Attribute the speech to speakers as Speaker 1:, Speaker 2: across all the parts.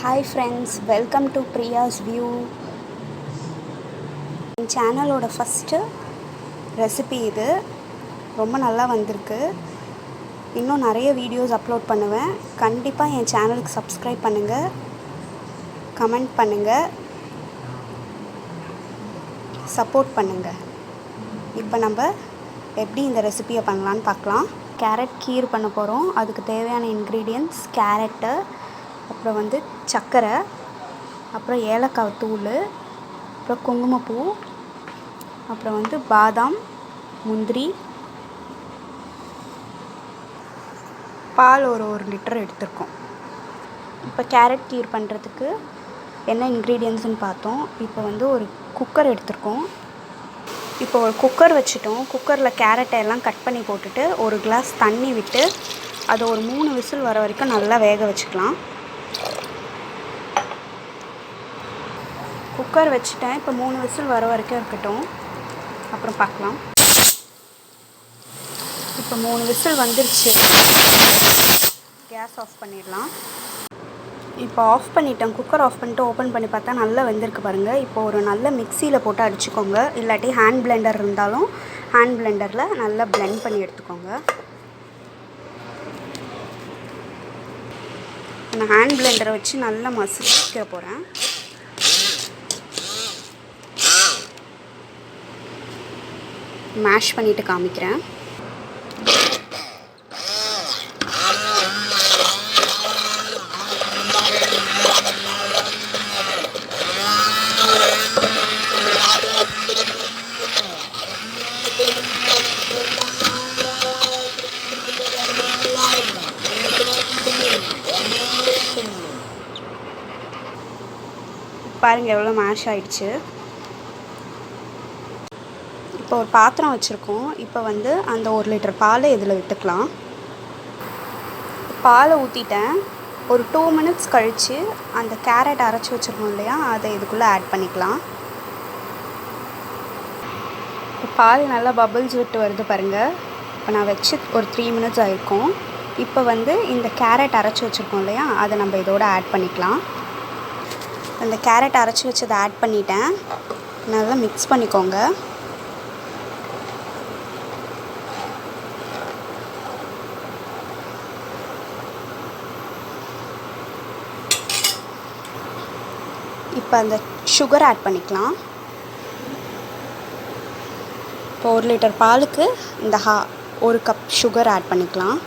Speaker 1: Hi friends, welcome to Priya's View. என் சேனலோட first recipe இது. ரொம்ப நல்லா வந்திருக்கு. இன்னும் நிறைய வீடியோஸ் அப்லோட் பண்ணுவேன். கண்டிப்பாக என் சேனலுக்கு சப்ஸ்கிரைப் பண்ணுங்கள், கமெண்ட் பண்ணுங்கள், சப்போர்ட் பண்ணுங்கள். இப்போ நம்ம எப்படி இந்த ரெசிபியை பண்ணலான்னு பார்க்கலாம். கேரட் கீர் பண்ண போகிறோம். அதுக்கு தேவையான இன்க்ரீடியன்ட்ஸ் கேரட்டு, அப்புறம் சர்க்கரை, அப்புறம் ஏலக்காய் தூள், அப்புறம் குங்குமப்பூ, அப்புறம் பாதாம், முந்திரி, பால் ஒரு லிட்டர் எடுத்துருக்கோம். இப்போ கேரட் கீர் பண்ணுறதுக்கு என்ன இன்க்ரீடியன்ட்ஸ்னு பார்த்தோம். இப்போ ஒரு குக்கர் எடுத்துருக்கோம். இப்போ ஒரு குக்கர் வச்சுட்டோம். குக்கரில் கேரட்டை எல்லாம் கட் பண்ணி போட்டுட்டு ஒரு கிளாஸ் தண்ணி விட்டு அதை ஒரு 3 விசில் வர வரைக்கும் நல்லா வேக வச்சுக்கலாம். குக்கர் வச்சுட்டேன். இப்போ 3 விசில் வர வரைக்கும் இருக்கட்டும், அப்புறம் பார்க்கலாம். இப்போ 3 விசில் வந்துருச்சு. கேஸ் ஆஃப் பண்ணிடலாம். இப்போ ஆஃப் பண்ணிட்டேன். குக்கர் ஆஃப் பண்ணிட்டு ஓப்பன் பண்ணி பார்த்தா நல்லா வெந்திருக்கு பாருங்கள். இப்போ ஒரு நல்ல மிக்சியில் போட்டு அடிச்சுக்கோங்க. இல்லாட்டி ஹேண்ட் பிளெண்டர் இருந்தாலும் ஹேண்ட் பிளெண்டரில் நல்லா பிளெண்ட் பண்ணி எடுத்துக்கோங்க. நான் ஹேண்ட் பிளெண்டரை வச்சு நல்லா மசிக்க போகிறேன். மேஷ் பண்ணிவிட்டு காமிக்கிறேன். பாருங்கள் எவ்வளோ மேஷ் ஆயிடுச்சு. இப்போ ஒரு பாத்திரம் வச்சுருக்கோம். இப்போ அந்த 1 லிட்டர் பாலை இதில் விட்டுக்கலாம். பாலை ஊற்றிட்டேன். ஒரு 2 மினிட்ஸ் கழித்து அந்த கேரட் அரைச்சி வச்சுருக்கோம் இல்லையா, அதை இதுக்குள்ளே ஆட் பண்ணிக்கலாம். இப்போ பால் நல்லா பபிள்ஸ் விட்டு வருது பாருங்கள். இப்போ நான் வச்சு ஒரு 3 மினிட்ஸ் ஆகிருக்கும். இப்போ இந்த கேரட் அரைச்சி வச்சுருக்கோம் இல்லையா, அதை நம்ம இதோட ஆட் பண்ணிக்கலாம். அந்த கேரட் அரைச்சி வச்சதை ஆட் பண்ணிட்டேன். நல்லா மிக்ஸ் பண்ணிக்கோங்க. இப்போ அந்த சுகர் ஆட் பண்ணிக்கலாம். இப்போ 1 லிட்டர் பாலுக்கு இந்த 1 கப் சுகர் ஆட் பண்ணிக்கலாம்.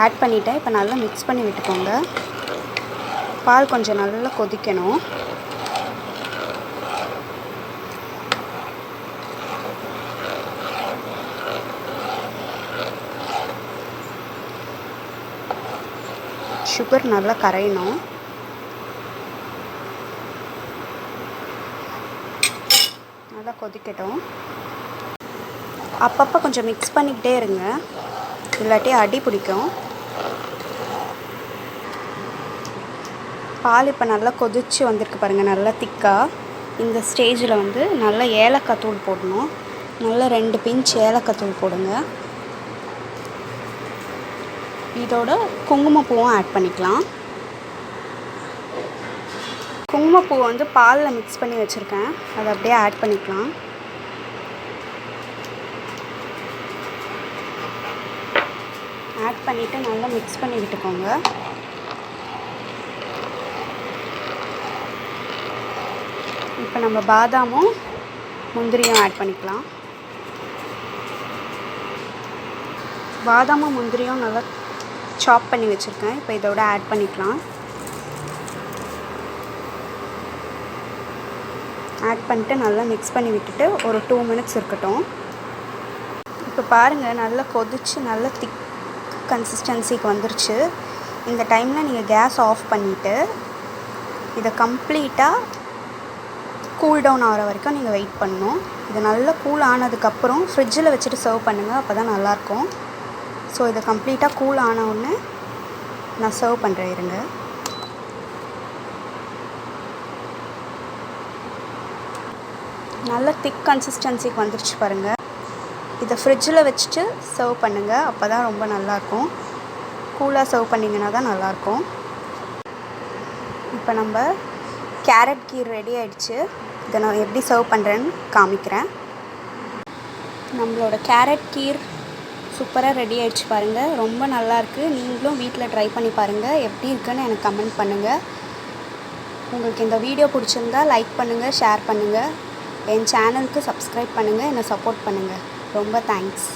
Speaker 1: ஆட் பண்ணிவிட்டேன். இப்போ நல்லா மிக்ஸ் பண்ணி விட்டுக்கோங்க. பால் கொஞ்சம் நல்லா கொதிக்கணும். சுகர் நல்லா கரையணும். நல்லா கொதிக்கட்டும். அப்பப்போ கொஞ்சம் மிக்ஸ் பண்ணிக்கிட்டே இருங்க, இல்லாட்டி அடி பிடிக்கும். பால் இப்போ நல்லா கொதிச்சு வந்திருக்கு பாருங்கள், நல்லா திக்காக. இந்த ஸ்டேஜில் நல்லா ஏலக்காய் தூள் போடணும். நல்லா 2 பிஞ்ச் ஏலக்காய் தூள் போடுங்க. இதோட குங்குமப்பூவும் ஆட் பண்ணிக்கலாம். குங்குமப்பூ பாலில் மிக்ஸ் பண்ணி வச்சுருக்கேன், அதை அப்படியே ஆட் பண்ணிக்கலாம். ஆட் பண்ணிவிட்டு நல்லா மிக்ஸ் பண்ணி விட்டுக்கோங்க. இப்போ நம்ம பாதாமும் முந்திரியும் ஆட் பண்ணிக்கலாம். பாதாமும் முந்திரியும் நல்லா சாப் பண்ணி வச்சுருக்கேன். இப்போ இதோட ஆட் பண்ணிக்கலாம். ஆட் பண்ணிட்டு நல்லா மிக்ஸ் பண்ணி விட்டுட்டு ஒரு 2 மினிட்ஸ் இருக்கட்டும். இப்போ பாருங்கள் நல்லா கொதிச்சு நல்லா திக் கன்சிஸ்டன்சிக்கு வந்துருச்சு. இந்த டைமில் நீங்கள் கேஸ் ஆஃப் பண்ணிவிட்டு இதை கம்ப்ளீட்டாக கூல் டவுன் ஆகிற வரைக்கும் நீங்கள் வெயிட் பண்ணணும். இது நல்லா கூல் ஆனதுக்கப்புறம் ஃப்ரிட்ஜில் வச்சுட்டு சர்வ் பண்ணுங்கள், அப்போ தான் நல்லாயிருக்கும். ஸோ இதை கம்ப்ளீட்டாக கூல் ஆன உடனே நான் சர்வ் பண்ணுறேன். இருங்க. நல்ல திக் கன்சிஸ்டன்சிக்கு வந்துருச்சு பாருங்கள். இதை ஃப்ரிட்ஜில் வச்சுட்டு சர்வ் பண்ணுங்கள், அப்போ தான் ரொம்ப நல்லாயிருக்கும். கூலாக சர்வ் பண்ணிங்கன்னா தான் நல்லாயிருக்கும். இப்போ நம்ம கேரட் கீர் ரெடி ஆகிடுச்சு. இதை நான் எப்படி சர்வ் பண்ணுறேன்னு காமிக்கிறேன். நம்மளோட கேரட் கீர் சூப்பராக ரெடி ஆகிடுச்சு பாருங்கள். ரொம்ப நல்லாயிருக்கு. நீங்களும் வீட்டில் ட்ரை பண்ணி பாருங்கள். எப்படி இருக்குன்னு எனக்கு கமெண்ட் பண்ணுங்கள். உங்களுக்கு இந்த வீடியோ பிடிச்சிருந்தா லைக் பண்ணுங்கள், ஷேர் பண்ணுங்கள். என் சேனலுக்கு சப்ஸ்கிரைப் பண்ணுங்கள், என்னை சப்போர்ட் பண்ணுங்கள். ரொம்ப தேங்க்ஸ்.